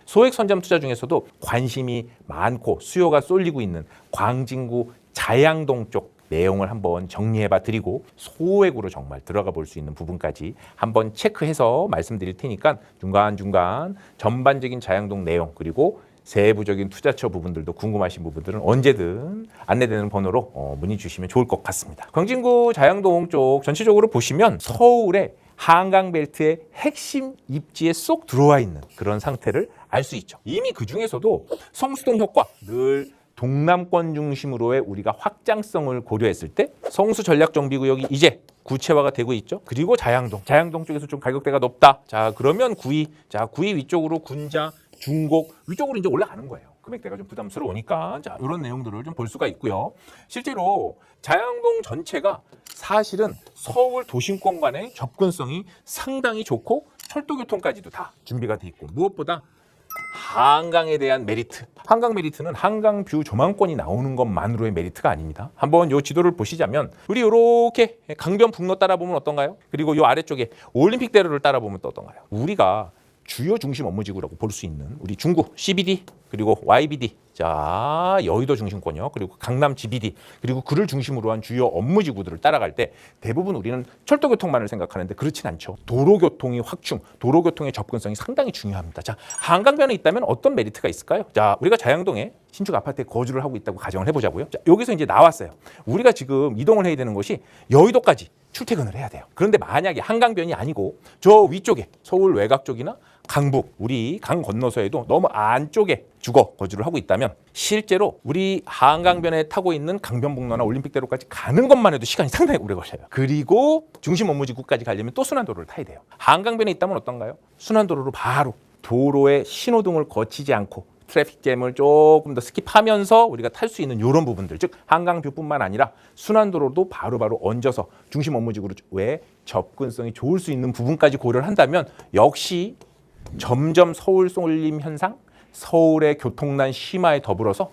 소액 선점 투자 중에서도 관심이 많고 수요가 쏠리고 있는 광진구 자양동 쪽 내용을 한번 정리해봐 드리고 소액으로 정말 들어가 볼 수 있는 부분까지 한번 체크해서 말씀드릴 테니까 중간중간 전반적인 자양동 내용 그리고 세부적인 투자처 부분들도 궁금하신 부분들은 언제든 안내되는 번호로 문의 주시면 좋을 것 같습니다. 광진구 자양동 쪽 전체적으로 보시면 서울의 한강벨트의 핵심 입지에 쏙 들어와 있는 그런 상태를 알 수 있죠. 이미 그중에서도 성수동 효과 늘 동남권 중심으로의 우리가 확장성을 고려했을 때 성수 전략정비구역이 이제 구체화가 되고 있죠. 그리고 자양동 쪽에서 좀 가격대가 높다. 자, 그러면 구이 위쪽으로 군자, 중곡 위쪽으로 이제 올라가는 거예요. 금액대가 좀 부담스러우니까 자, 이런 내용들을 좀 볼 수가 있고요. 실제로 자양동 전체가 사실은 서울 도심권 간의 접근성이 상당히 좋고 철도교통까지도 다 준비가 돼 있고 무엇보다 한강에 대한 메리트. 한강 메리트는 한강 뷰 조망권이 나오는 것만으로의 메리트가 아닙니다. 한번 요 지도를 보시자면 우리 이렇게 강변북로 따라보면 어떤가요? 그리고 요 아래쪽에 올림픽대로를 따라보면 또 어떤가요? 우리가 주요 중심 업무지구라고 볼 수 있는 우리 중구 CBD 그리고 YBD 자 여의도 중심권이요 그리고 강남 GBD 그리고 그를 중심으로 한 주요 업무지구들을 따라갈 때 대부분 우리는 철도교통만을 생각하는데 그렇진 않죠. 도로교통이 확충, 도로교통의 접근성이 상당히 중요합니다. 자 한강변에 있다면 어떤 메리트가 있을까요? 자 우리가 자양동에 신축 아파트에 거주를 하고 있다고 가정을 해보자고요. 자, 여기서 이제 나왔어요. 우리가 지금 이동을 해야 되는 것이 여의도까지 출퇴근을 해야 돼요. 그런데 만약에 한강변이 아니고 저 위쪽에 서울 외곽 쪽이나 강북, 우리 강 건너서에도 너무 안쪽에 주거 거주를 하고 있다면 실제로 우리 한강변에 타고 있는 강변북로나 올림픽대로까지 가는 것만 해도 시간이 상당히 오래 걸려요. 그리고 중심 업무지구까지 가려면 또 순환도로를 타야 돼요. 한강변에 있다면 어떤가요? 순환도로로 바로 도로에 신호등을 거치지 않고 트래픽잼을 조금 더 스킵하면서 우리가 탈 수 있는 이런 부분들, 즉 한강뷰뿐만 아니라 순환도로도 바로바로 얹어서 중심 업무지구에 접근성이 좋을 수 있는 부분까지 고려를 한다면 역시 점점 서울 쏠림 현상, 서울의 교통난 심화에 더불어서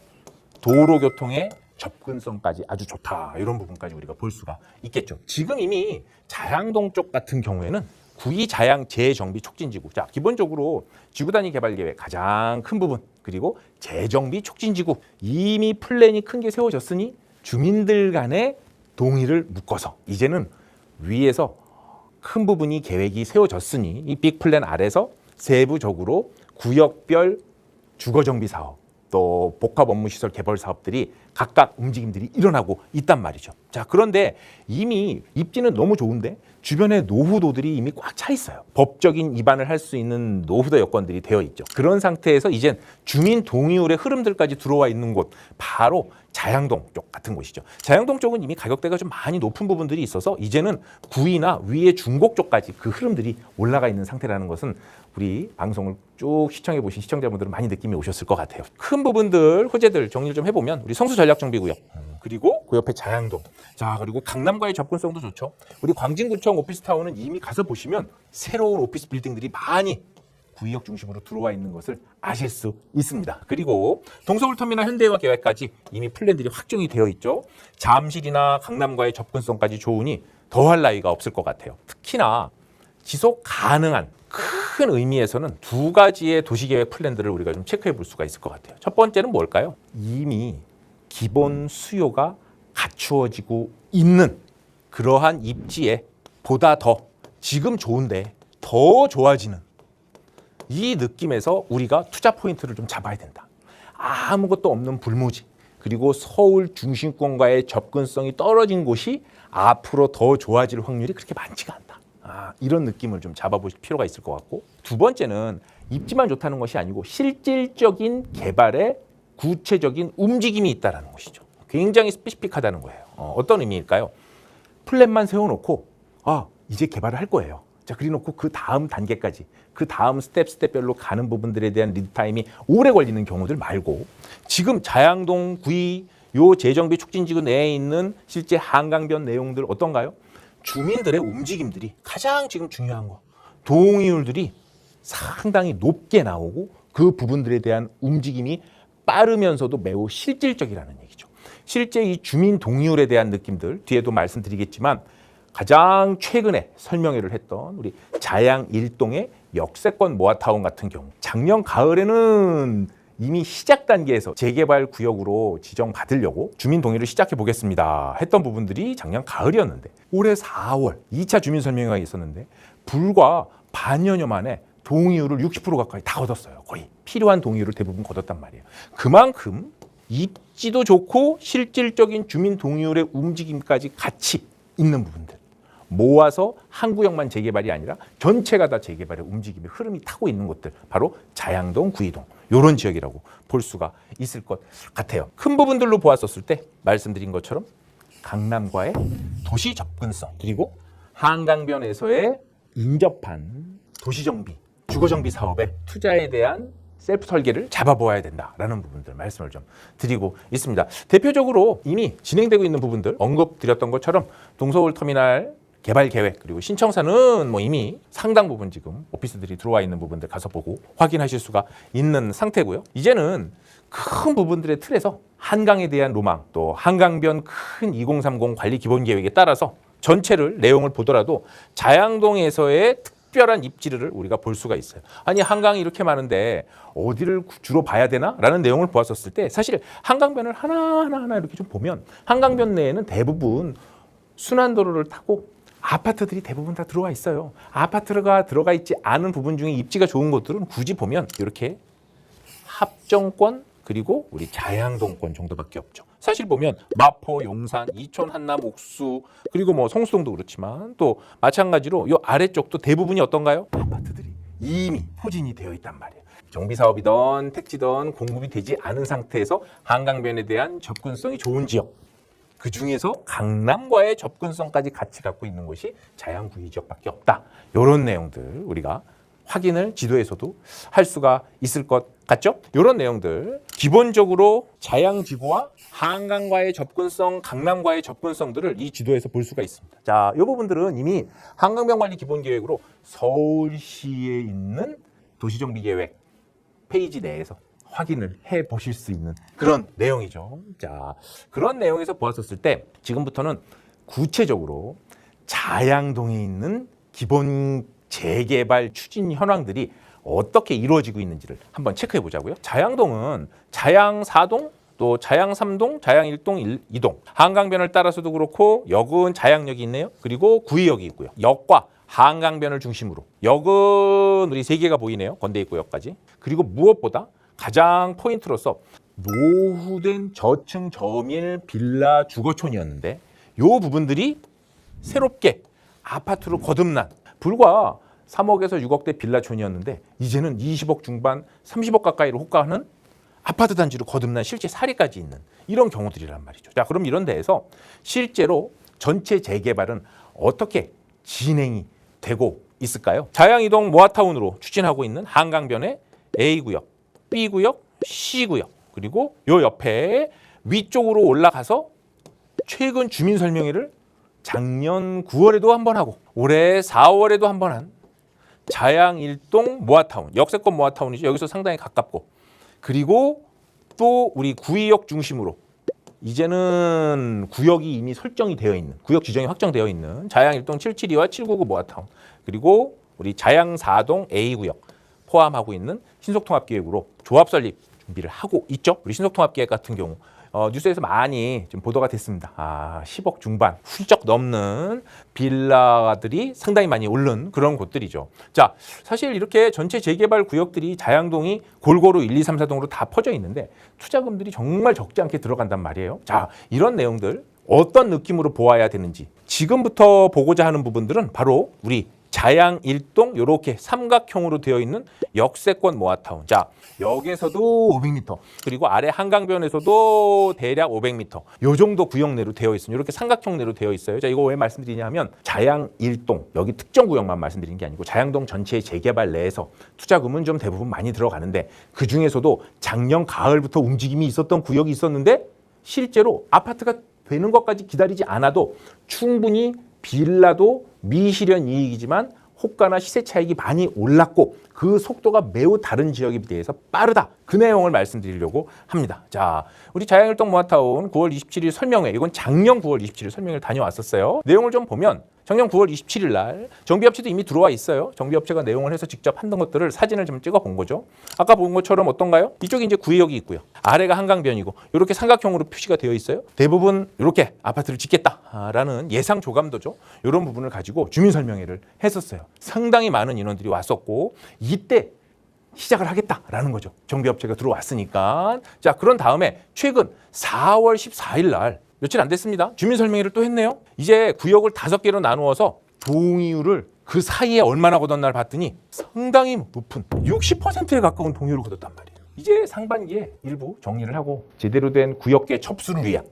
도로교통의 접근성까지 아주 좋다. 이런 부분까지 우리가 볼 수가 있겠죠. 지금 이미 자양동 쪽 같은 경우에는 구이 자양 재정비 촉진지구. 자, 기본적으로 지구단위 개발 계획 가장 큰 부분 그리고 재정비 촉진지구 이미 플랜이 큰 게 세워졌으니 주민들 간의 동의를 묶어서 이제는 위에서 큰 부분이 계획이 세워졌으니 이 빅플랜 아래서 세부적으로 구역별 주거정비 사업 또 복합업무시설 개발 사업들이 각각 움직임들이 일어나고 있단 말이죠. 자, 그런데 이미 입지는 너무 좋은데 주변에 노후도들이 이미 꽉 차 있어요. 법적인 위반을 할 수 있는 노후도 여건들이 되어 있죠. 그런 상태에서 이젠 주민 동의율의 흐름들까지 들어와 있는 곳 바로 자양동 쪽 같은 곳이죠. 자양동 쪽은 이미 가격대가 좀 많이 높은 부분들이 있어서 이제는 구이나 위의 중곡 쪽까지 그 흐름들이 올라가 있는 상태라는 것은 우리 방송을 쭉 시청해 보신 시청자분들은 많이 느낌이 오셨을 것 같아요. 큰 부분들, 호재들 정리를 좀 해보면 우리 성수 전략정비구역 그리고 그 옆에 자양동 자 그리고 강남과의 접근성도 좋죠. 우리 광진구청 오피스타운은 이미 가서 보시면 새로운 오피스 빌딩들이 많이 구역 중심으로 들어와 있는 것을 아실 수 있습니다. 그리고 동서울터미널 현대화 계획까지 이미 플랜들이 확정이 되어 있죠. 잠실이나 강남과의 접근성까지 좋으니 더할 나위가 없을 것 같아요. 특히나 지속 가능한 큰 의미에서는 두 가지의 도시계획 플랜들을 우리가 좀 체크해 볼 수가 있을 것 같아요. 첫 번째는 뭘까요? 이미 기본 수요가 갖추어지고 있는 그러한 입지에 보다 더 지금 좋은데 더 좋아지는 이 느낌에서 우리가 투자 포인트를 좀 잡아야 된다. 아무것도 없는 불모지 그리고 서울 중심권과의 접근성이 떨어진 곳이 앞으로 더 좋아질 확률이 그렇게 많지가 않다. 이런 느낌을 좀 잡아보실 필요가 있을 것 같고 두 번째는 입지만 좋다는 것이 아니고 실질적인 개발에 구체적인 움직임이 있다는 것이죠. 굉장히 스페시픽하다는 거예요. 어떤 의미일까요? 플랜만 세워놓고 이제 개발을 할 거예요. 자, 그래놓고 그 다음 단계까지 그 다음 스텝별로 가는 부분들에 대한 리드타임이 오래 걸리는 경우들 말고 지금 자양동 구이 요 재정비 촉진지구 내에 있는 실제 한강변 내용들 어떤가요? 주민들의 움직임들이 가장 지금 중요한 거 동의율들이 상당히 높게 나오고 그 부분들에 대한 움직임이 빠르면서도 매우 실질적이라는 얘기죠. 실제 이 주민 동의율에 대한 느낌들 뒤에도 말씀드리겠지만 가장 최근에 설명회를 했던 우리 자양 일동의 역세권 모아타운 같은 경우 작년 가을에는 이미 시작 단계에서 재개발 구역으로 지정받으려고 주민 동의를 시작해 보겠습니다 했던 부분들이 작년 가을이었는데 올해 4월 2차 주민 설명회가 있었는데 불과 반년여 만에 동의율을 60% 가까이 다 얻었어요. 거의 필요한 동의율을 대부분 거뒀단 말이에요. 그만큼 입지도 좋고 실질적인 주민 동의율의 움직임까지 같이 있는 부분들 모아서 한 구역만 재개발이 아니라 전체가 다 재개발의 움직임의 흐름이 타고 있는 곳들 바로 자양동, 구이동 이런 지역이라고 볼 수가 있을 것 같아요. 큰 부분들로 보았었을 때 말씀드린 것처럼 강남과의 도시 접근성 그리고 한강변에서의 인접한 도시정비, 주거정비 사업의 투자에 대한 셀프 설계를 잡아보아야 된다라는 부분들 말씀을 좀 드리고 있습니다. 대표적으로 이미 진행되고 있는 부분들 언급드렸던 것처럼 동서울 터미널 개발 계획 그리고 신청사는 뭐 이미 상당 부분 지금 오피스들이 들어와 있는 부분들 가서 보고 확인하실 수가 있는 상태고요. 이제는 큰 부분들의 틀에서 한강에 대한 로망 또 한강변 큰 2030 관리 기본 계획에 따라서 전체를 내용을 보더라도 자양동에서의 특별한 입지를 우리가 볼 수가 있어요. 아니 한강이 이렇게 많은데 어디를 주로 봐야 되나? 라는 내용을 보았었을 때 사실 한강변을 하나하나 이렇게 좀 보면 한강변 내에는 대부분 순환도로를 타고 아파트들이 대부분 다 들어와 있어요. 아파트가 들어가 있지 않은 부분 중에 입지가 좋은 곳들은 굳이 보면 이렇게 합정권 그리고 우리 자양동권 정도밖에 없죠. 사실 보면 마포, 용산, 이촌, 한남, 옥수 그리고 뭐 성수동도 그렇지만 또 마찬가지로 이 아래쪽도 대부분이 어떤가요? 아파트들이 이미 포진이 되어 있단 말이에요. 정비사업이든 택지든 공급이 되지 않은 상태에서 한강변에 대한 접근성이 좋은 지역 그 중에서 강남과의 접근성까지 같이 갖고 있는 곳이 자양구이 지역밖에 없다. 이런 내용들 우리가 확인을 지도에서도 할 수가 있을 것 같죠? 이런 내용들 기본적으로 자양지구와 한강과의 접근성, 강남과의 접근성들을 이 지도에서 볼 수가 있습니다. 자, 이 부분들은 이미 한강변 관리 기본 계획으로 서울시에 있는 도시정비계획 페이지 내에서 확인을 해 보실 수 있는 그런 내용이죠. 자, 그런 내용에서 보았었을 때 지금부터는 구체적으로 자양동에 있는 기본 재개발 추진 현황들이 어떻게 이루어지고 있는지를 한번 체크해 보자고요. 자양동은 자양 4동, 또 자양 3동, 자양 1동, 2동. 한강변을 따라서도 그렇고 역은 자양역이 있네요. 그리고 구의역이 있고요. 역과 한강변을 중심으로 역은 우리 세 개가 보이네요. 건대입구역까지. 그리고 무엇보다 가장 포인트로서 노후된 저층 저밀 빌라 주거촌이었는데 이 부분들이 새롭게 아파트로 거듭난 불과 3억에서 6억대 빌라촌이었는데 이제는 20억 중반 30억 가까이로 호가하는 아파트 단지로 거듭난 실제 사례까지 있는 이런 경우들이란 말이죠. 자, 그럼 이런 데에서 실제로 전체 재개발은 어떻게 진행이 되고 있을까요? 자양이동 모아타운으로 추진하고 있는 한강변의 A구역, B구역, C구역 그리고 요 옆에 위쪽으로 올라가서 최근 주민설명회를 작년 9월에도 한 번 하고 올해 4월에도 한 번 한 자양 1동 모아타운, 역세권 모아타운이죠. 여기서 상당히 가깝고 그리고 또 우리 구의역 중심으로 이제는 구역이 이미 설정이 되어 있는 구역 지정이 확정되어 있는 자양 1동 772와 799 모아타운 그리고 우리 자양 4동 A구역 포함하고 있는 신속통합기획으로 조합 설립 준비를 하고 있죠. 우리 신속통합기획 같은 경우 뉴스에서 많이 좀 보도가 됐습니다. 10억 중반 훌쩍 넘는 빌라들이 상당히 많이 오른 그런 곳들이죠. 자, 사실 이렇게 전체 재개발 구역들이 자양동이 골고루 1, 2, 3, 4동으로 다 퍼져 있는데 투자금들이 정말 적지 않게 들어간단 말이에요. 자, 이런 내용들 어떤 느낌으로 보아야 되는지 지금부터 보고자 하는 부분들은 바로 우리 자양 1동 이렇게 삼각형으로 되어 있는 역세권 모아타운. 자, 여기에서도 500m 그리고 아래 한강변에서도 대략 500m 요 정도 구역 내로 되어 있습니다. 이렇게 삼각형 내로 되어 있어요. 자, 이거 왜 말씀드리냐 하면 자양 1동 여기 특정 구역만 말씀드리는 게 아니고 자양동 전체의 재개발 내에서 투자금은 좀 대부분 많이 들어가는데 그중에서도 작년 가을부터 움직임이 있었던 구역이 있었는데 실제로 아파트가 되는 것까지 기다리지 않아도 충분히 빌라도 미실현 이익이지만 호가나 시세 차익이 많이 올랐고 그 속도가 매우 다른 지역에 비해서 빠르다. 그 내용을 말씀드리려고 합니다. 자, 우리 자양일동 모아타운 9월 27일 설명회, 이건 작년 9월 27일 설명회를 다녀왔었어요. 내용을 좀 보면 작년 9월 27일 날 정비업체도 이미 들어와 있어요. 정비업체가 내용을 해서 직접 한던 것들을 사진을 좀 찍어 본 거죠. 아까 본 것처럼 어떤가요? 이쪽이 이제 구역이 있고요. 아래가 한강변이고 이렇게 삼각형으로 표시가 되어 있어요. 대부분 이렇게 아파트를 짓겠다라는 예상 조감도죠. 이런 부분을 가지고 주민 설명회를 했었어요. 상당히 많은 인원들이 왔었고 이때 시작을 하겠다라는 거죠. 정비업체가 들어왔으니까. 자, 그런 다음에 최근 4월 14일 날 며칠 안 됐습니다. 주민 설명회를 또 했네요. 이제 구역을 5개로 나누어서 동의율을 그 사이에 얼마나 거뒀 날 봤더니 상당히 높은 60%에 가까운 동의율을 거뒀단 말이에요. 이제 상반기에 일부 정리를 하고 제대로 된 구역계 접수를 위한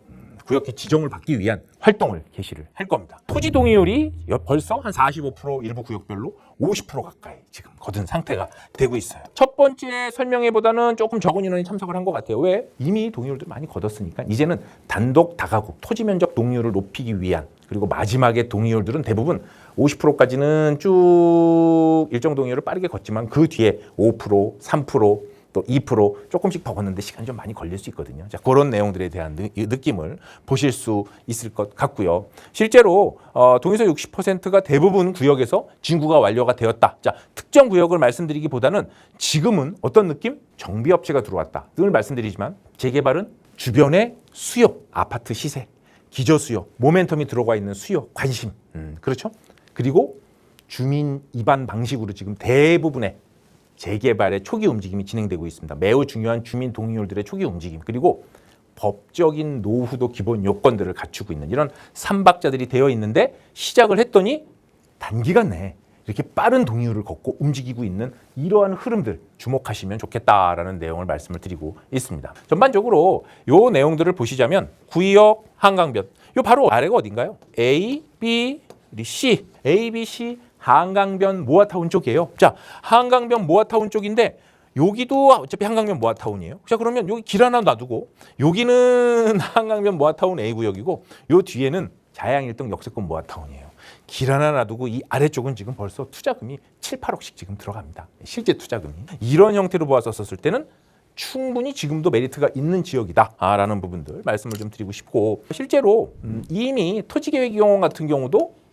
구역계 지정을 받기 위한 활동을 개시를 할 겁니다. 토지 동의율이 벌써 한 45% 일부 구역별로 50% 가까이 지금 거둔 상태가 되고 있어요. 첫 번째 설명회보다는 조금 적은 인원이 참석을 한 것 같아요. 왜? 이미 동의율도 많이 거뒀으니까 이제는 단독 다가구 토지 면적 동의율을 높이기 위한, 그리고 마지막에 동의율들은 대부분 50%까지는 쭉 일정 동의율을 빠르게 걷지만 그 뒤에 5%, 3%, 또 2% 조금씩 더 걷는데 시간이 좀 많이 걸릴 수 있거든요. 자, 그런 내용들에 대한 느낌을 보실 수 있을 것 같고요. 실제로 동의서 60%가 대부분 구역에서 진구가 완료가 되었다. 자, 특정 구역을 말씀드리기보다는 지금은 어떤 느낌? 정비업체가 들어왔다. 늘 말씀드리지만 재개발은 주변의 수요, 아파트 시세, 기저수요, 모멘텀이 들어가 있는 수요, 관심. 그렇죠? 그리고 주민 입안 방식으로 지금 대부분의 재개발의 초기 움직임이 진행되고 있습니다. 매우 중요한 주민 동의율들의 초기 움직임, 그리고 법적인 노후도 기본 요건들을 갖추고 있는 이런 삼박자들이 되어 있는데 시작을 했더니 단기간 내에 이렇게 빠른 동의율을 걷고 움직이고 있는 이러한 흐름들 주목하시면 좋겠다라는 내용을 말씀을 드리고 있습니다. 전반적으로 요 내용들을 보시자면 구역, 한강변, 요 바로 아래가 어딘가요? A, B, C, A, B, C 한강변 모아타운 쪽이에요. 자, 한강변 모아타운 쪽인데 여기도 어차피 한강변 모아타운이에요. 자, 그러면 여기 길 하나 놔두고 여기는 한강변 모아타운 A구역이고 요 뒤에는 자양일동 역세권 모아타운이에요. 길 하나 놔두고 이 아래쪽은 지금 벌써 투자금이 7, 8억씩 지금 들어갑니다. 실제 투자금이. 이런 형태로 보았었을 때는 충분히 지금도 메리트가 있는 지역이다라는 부분들 말씀을 좀 드리고 싶고, 실제로 이미 토지계획이용 같은 경우도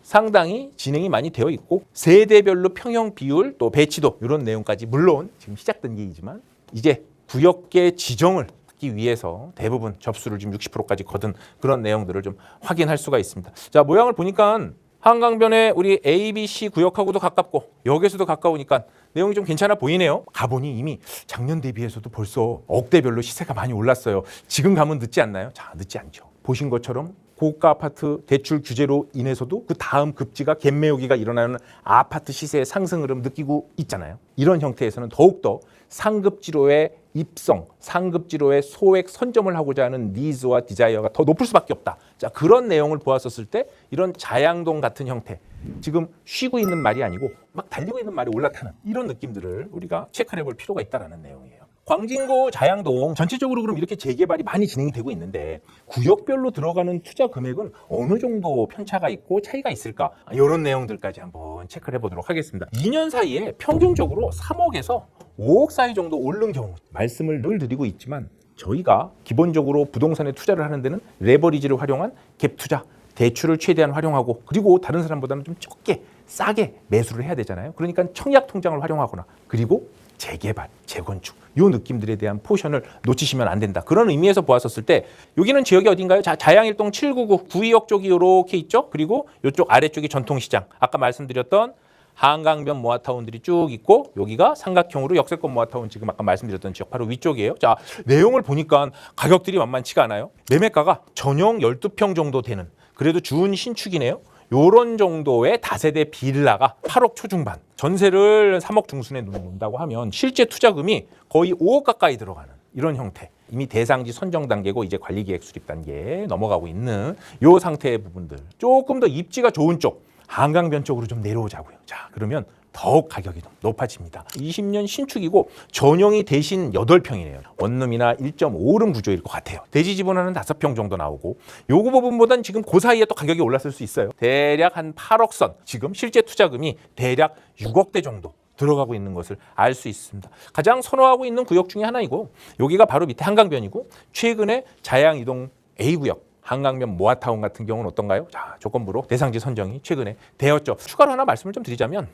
상당히 진행이 많이 되어 있고 세대별로 평형 비율 또 배치도 이런 내용까지 물론 지금 시작된 얘기지만 이제 구역계 지정을 하기 위해서 대부분 접수를 지금 60%까지 거둔 그런 내용들을 좀 확인할 수가 있습니다. 자, 모양을 보니까 한강변에 우리 A, B, C 구역하고도 가깝고 역에서도 가까우니까 내용이 좀 괜찮아 보이네요. 가보니 이미 작년 대비해서도 벌써 억대별로 시세가 많이 올랐어요. 지금 가면 늦지 않나요? 자, 늦지 않죠. 보신 것처럼 고가 아파트 대출 규제로 인해서도 그 다음 급지가 갭 메우기가 일어나는 아파트 시세의 상승 흐름 느끼고 있잖아요. 이런 형태에서는 더욱더 상급지로의 입성, 상급지로의 소액 선점을 하고자 하는 니즈와 디자이어가 더 높을 수밖에 없다. 자, 그런 내용을 보았었을 때 이런 자양동 같은 형태, 지금 쉬고 있는 말이 아니고 막 달리고 있는 말이 올라타는 이런 느낌들을 우리가 체크해 볼 필요가 있다는 내용이에요. 광진구 자양동 전체적으로 그럼 이렇게 재개발이 많이 진행이 되고 있는데 구역별로 들어가는 투자 금액은 어느 정도 편차가 있고 차이가 있을까? 이런 내용들까지 한번 체크를 해보도록 하겠습니다. 2년 사이에 평균적으로 3억에서 5억 사이 정도 오른 경우 말씀을 늘 드리고 있지만 저희가 기본적으로 부동산에 투자를 하는 데는 레버리지를 활용한 갭 투자, 대출을 최대한 활용하고 그리고 다른 사람보다는 좀 적게 싸게 매수를 해야 되잖아요. 그러니까 청약 통장을 활용하거나 그리고 재개발, 재건축 요 느낌들에 대한 포션을 놓치시면 안 된다. 그런 의미에서 보았었을 때 여기는 지역이 어딘가요? 자, 자양일동 799 구의역 쪽이 이렇게 있죠. 그리고 이쪽 아래쪽이 전통시장. 아까 말씀드렸던 한강변 모아타운들이 쭉 있고 여기가 삼각형으로 역세권 모아타운 지금 아까 말씀드렸던 지역 바로 위쪽이에요. 자, 내용을 보니까 가격들이 만만치가 않아요. 매매가가 전용 12평 정도 되는 그래도 준 신축이네요. 요런 정도의 다세대 빌라가 8억 초중반, 전세를 3억 중순에 놓는다고 하면 실제 투자금이 거의 5억 가까이 들어가는 이런 형태. 이미 대상지 선정 단계고 이제 관리계획 수립 단계에 넘어가고 있는 요 상태의 부분들. 조금 더 입지가 좋은 쪽, 한강변 쪽으로 좀 내려오자고요. 자, 그러면 더욱 가격이 좀 높아집니다. 20년 신축이고 전용이 대신 8평이네요. 원룸이나 1.5룸 구조일 것 같아요. 대지 지분은 5평 정도 나오고 요거 부분보단 지금 그 사이에 또 가격이 올랐을 수 있어요. 대략 한 8억 선. 지금 실제 투자금이 대략 6억대 정도 들어가고 있는 것을 알 수 있습니다. 가장 선호하고 있는 구역 중에 하나이고 여기가 바로 밑에 한강변이고 최근에 자양이동 A구역 한강변 모아타운 같은 경우는 어떤가요? 자, 조건부로 대상지 선정이 최근에 되었죠. 추가로 하나 말씀을 좀 드리자면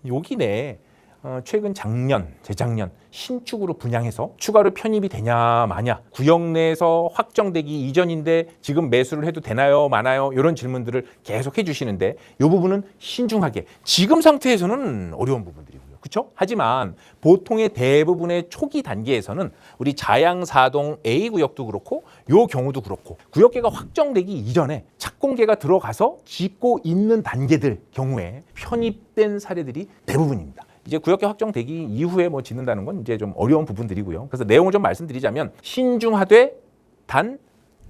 여기 내에 최근 작년, 재작년 신축으로 분양해서 추가로 편입이 되냐 마냐 구역 내에서 확정되기 이전인데 지금 매수를 해도 되나요 마나요 이런 질문들을 계속 해주시는데 이 부분은 신중하게 지금 상태에서는 어려운 부분들이고요. 그렇죠? 하지만 보통의 대부분의 초기 단계에서는 우리 자양사동 A구역도 그렇고 이 경우도 그렇고 구역계가 확정되기 이전에 착공계가 들어가서 짓고 있는 단계들 경우에 편입된 사례들이 대부분입니다. 이제 구역계 확정되기 이후에 뭐 짓는다는 건 이제 좀 어려운 부분들이고요. 그래서 내용을 좀 말씀드리자면 신중하되 단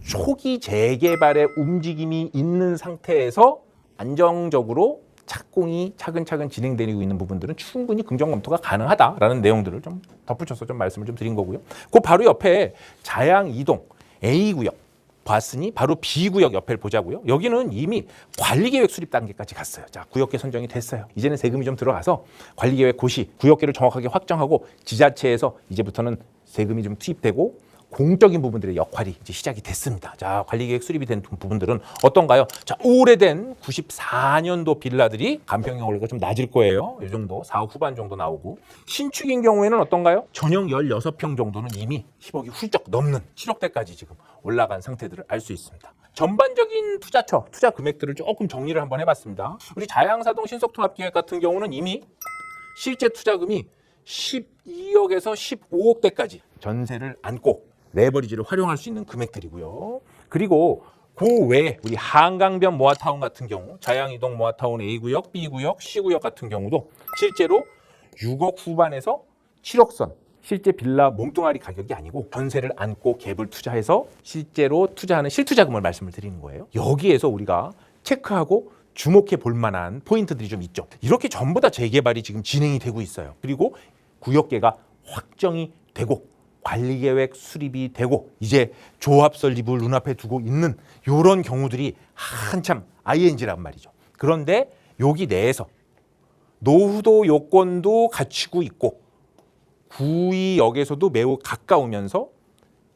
초기 재개발의 움직임이 있는 상태에서 안정적으로 착공이 차근차근 진행되고 있는 부분들은 충분히 긍정 검토가 가능하다라는 내용들을 좀 덧붙여서 좀 말씀을 좀 드린 거고요. 그 바로 옆에 자양이동 A구역 봤으니 바로 B구역 옆을 보자고요. 여기는 이미 관리계획 수립 단계까지 갔어요. 자, 구역계 선정이 됐어요. 이제는 세금이 좀 들어가서 관리계획 고시, 구역계를 정확하게 확정하고 지자체에서 이제부터는 세금이 좀 투입되고 공적인 부분들의 역할이 이제 시작이 됐습니다. 자, 관리계획 수립이 된 부분들은 어떤가요? 자, 오래된 94년도 빌라들이 감평형 원료가 좀 낮을 거예요. 이 정도 4억 후반 정도 나오고 신축인 경우에는 어떤가요? 전용 16평 정도는 이미 10억이 훌쩍 넘는 7억대까지 지금 올라간 상태들을 알 수 있습니다. 전반적인 투자처, 투자 금액들을 조금 정리를 한번 해봤습니다. 우리 자양사동 신속통합기획 같은 경우는 이미 실제 투자금이 12억에서 15억대까지 전세를 안고 레버리지를 활용할 수 있는 금액들이고요. 그리고 그 외에 우리 한강변 모아타운 같은 경우 자양이동 모아타운 A구역, B구역, C구역 같은 경우도 실제로 6억 후반에서 7억 선 실제 빌라 몸뚱아리 가격이 아니고 전세를 안고 갭을 투자해서 실제로 투자하는 실투자금을 말씀을 드리는 거예요. 여기에서 우리가 체크하고 주목해 볼 만한 포인트들이 좀 있죠. 이렇게 전부 다 재개발이 지금 진행이 되고 있어요. 그리고 구역계가 확정이 되고 관리계획 수립이 되고 이제 조합 설립을 눈앞에 두고 있는 이런 경우들이 한참 ING란 말이죠. 그런데 여기 내에서 노후도 요건도 갖추고 있고 구의역에서도 매우 가까우면서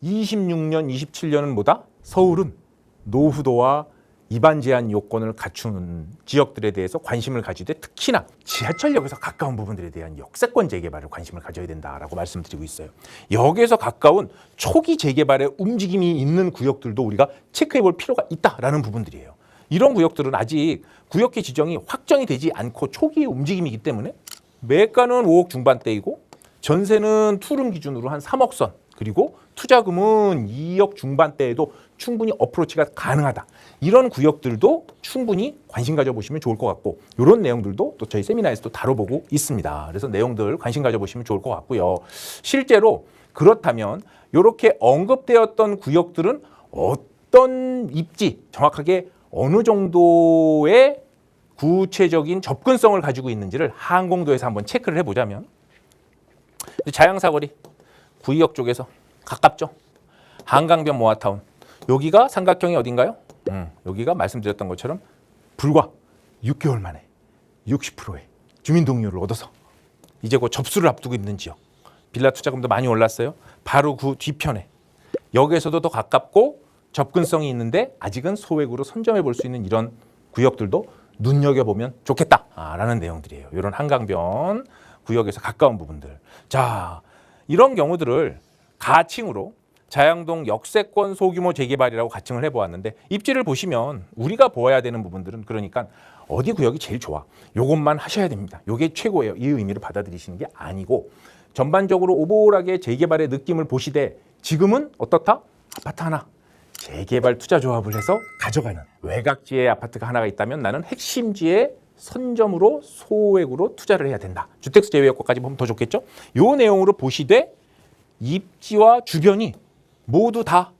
26년, 27년은 뭐다? 서울은 노후도와 입안 제한 요건을 갖추는 지역들에 대해서 관심을 가지되 특히나 지하철역에서 가까운 부분들에 대한 역세권 재개발을 관심을 가져야 된다라고 말씀드리고 있어요. 역에서 가까운 초기 재개발의 움직임이 있는 구역들도 우리가 체크해 볼 필요가 있다라는 부분들이에요. 이런 구역들은 아직 구역계 지정이 확정이 되지 않고 초기의 움직임이기 때문에 매가는 5억 중반대이고 전세는 투룸 기준으로 한 3억 선 그리고 투자금은 2억 중반대에도 충분히 어프로치가 가능하다. 이런 구역들도 충분히 관심 가져보시면 좋을 것 같고 이런 내용들도 또 저희 세미나에서도 다뤄보고 있습니다. 그래서 내용들 관심 가져보시면 좋을 것 같고요. 실제로 그렇다면 이렇게 언급되었던 구역들은 어떤 입지, 정확하게 어느 정도의 구체적인 접근성을 가지고 있는지를 항공도에서 한번 체크를 해보자면 자양사거리 구의역 쪽에서 가깝죠. 한강변 모아타운 여기가 삼각형이 어딘가요? 여기가 말씀드렸던 것처럼 불과 6개월 만에 60%의 주민 동의를 얻어서 이제 곧 접수를 앞두고 있는 지역. 빌라 투자금도 많이 올랐어요. 바로 그 뒤편에 역에서도 더 가깝고 접근성이 있는데 아직은 소액으로 선점해 볼 수 있는 이런 구역들도 눈여겨보면 좋겠다라는 내용들이에요. 이런 한강변 구역에서 가까운 부분들. 자, 이런 경우들을 가칭으로 자양동 역세권 소규모 재개발이라고 가칭을 해보았는데 입지를 보시면 우리가 보아야 되는 부분들은 그러니까 어디 구역이 제일 좋아. 요것만 하셔야 됩니다. 요게 최고예요. 이 의미를 받아들이시는 게 아니고 전반적으로 오버홀하게 재개발의 느낌을 보시되 지금은 어떻다? 아파트 하나 재개발 투자조합을 해서 가져가는 외곽지에 아파트가 하나가 있다면 나는 핵심지에 선점으로 소액으로 투자를 해야 된다. 주택수 제외효과까지 보면 더 좋겠죠? 요 내용으로 보시되 입지와 주변이 모두 다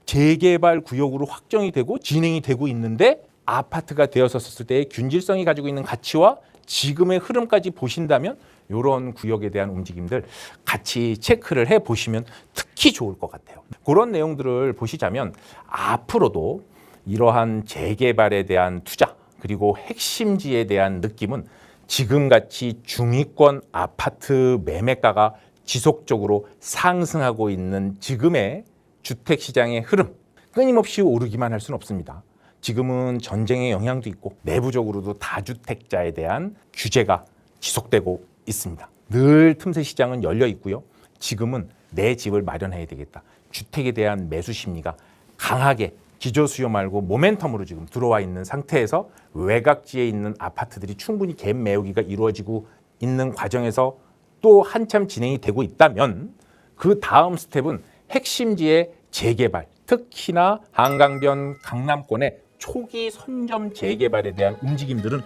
재개발 구역으로 확정이 되고 진행이 되고 있는데 아파트가 되었었을 때의 균질성이 가지고 있는 가치와 지금의 흐름까지 보신다면 이런 구역에 대한 움직임들 같이 체크를 해보시면 특히 좋을 것 같아요. 그런 내용들을 보시자면 앞으로도 이러한 재개발에 대한 투자 그리고 핵심지에 대한 느낌은 지금같이 중위권 아파트 매매가가 지속적으로 상승하고 있는 지금의 주택시장의 흐름, 끊임없이 오르기만 할 수는 없습니다. 지금은 전쟁의 영향도 있고 내부적으로도 다주택자에 대한 규제가 지속되고 있습니다. 늘 틈새 시장은 열려 있고요. 지금은 내 집을 마련해야 되겠다. 주택에 대한 매수 심리가 강하게 기저수요 말고 모멘텀으로 지금 들어와 있는 상태에서 외곽지에 있는 아파트들이 충분히 갭 메우기가 이루어지고 있는 과정에서 또 한참 진행이 되고 있다면 그 다음 스텝은 핵심지의 재개발, 특히나 한강변 강남권의 초기 선점 재개발에 대한 움직임들은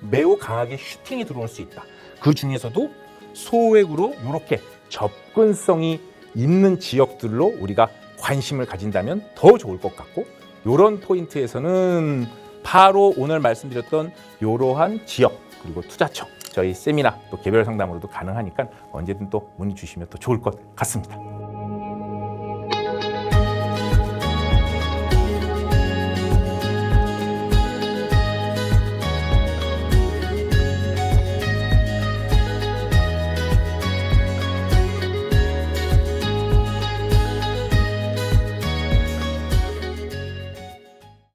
매우 강하게 슈팅이 들어올 수 있다. 그 중에서도 소액으로 이렇게 접근성이 있는 지역들로 우리가 관심을 가진다면 더 좋을 것 같고, 이런 포인트에서는 바로 오늘 말씀드렸던 이러한 지역 그리고 투자처 저희 세미나 또 개별 상담으로도 가능하니까 언제든 또 문의 주시면 또 좋을 것 같습니다.